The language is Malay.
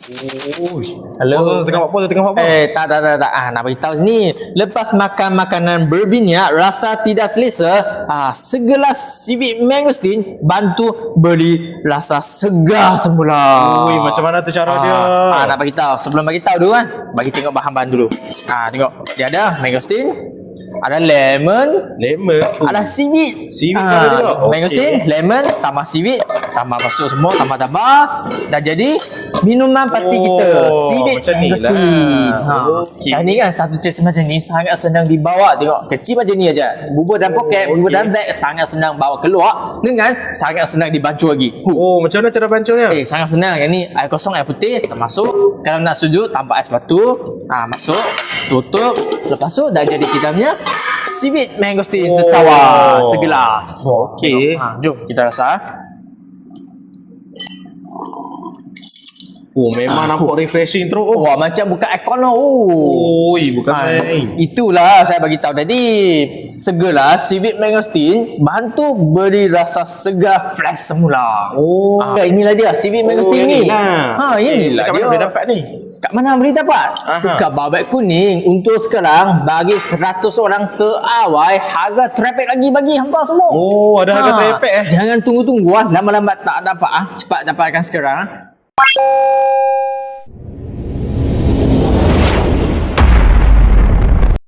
Halo. Tengah buat apa? Tak. Nak beritahu sini. Lepas makan makanan berminyak, rasa tidak selesa, segelas Civic Mangosteen bantu beri rasa segar semula. Ui, macam mana tu cara dia? Nak beritahu. Sebelum beritahu dulu kan, bagi tengok bahan-bahan dulu. Tengok. Dia ada Mangosteen, ada lemon, ada seaweed. Ada juga. Mangosteen, lemon, tambah seaweed, tambah masuk semua, tambah. Dah jadi minuman parti kita. Seaweed macam ni mangosteen. lah. Ni kan satu case macam ni sangat senang dibawa. Tengok, kecil macam ni aja. Bubur dalam poket, bubur dalam beg, sangat senang bawa keluar dengan sangat senang dibancuh lagi. Macam mana cara bancuhnya? Sangat senang. Yang ni air kosong, air putih termasuk. Kalau nak sejuk tambah ais batu. Masuk, tutup. Lepas tu dah jadi kita punya Civic Mangosteen secawan, segelas. Okey. Jom kita rasa. Memang nampak refreshing terus. Wah, macam buka aircon tau. Bukan main. Itulah saya bagi tahu tadi. Segelas Civic Mangosteen bantu beri rasa segar fresh semula. Inilah dia Civic Mangosteen ni. Inilah kat mana dia. boleh dapat ni? Kat mana boleh dapat? Dekat Babak Kuning. Untuk sekarang bagi 100 orang terawai, harga traffic lagi bagi hampa semua. Ada harga traffic Jangan tunggu-tunggu Lama-lambat tak dapat Cepat dapatkan sekarang.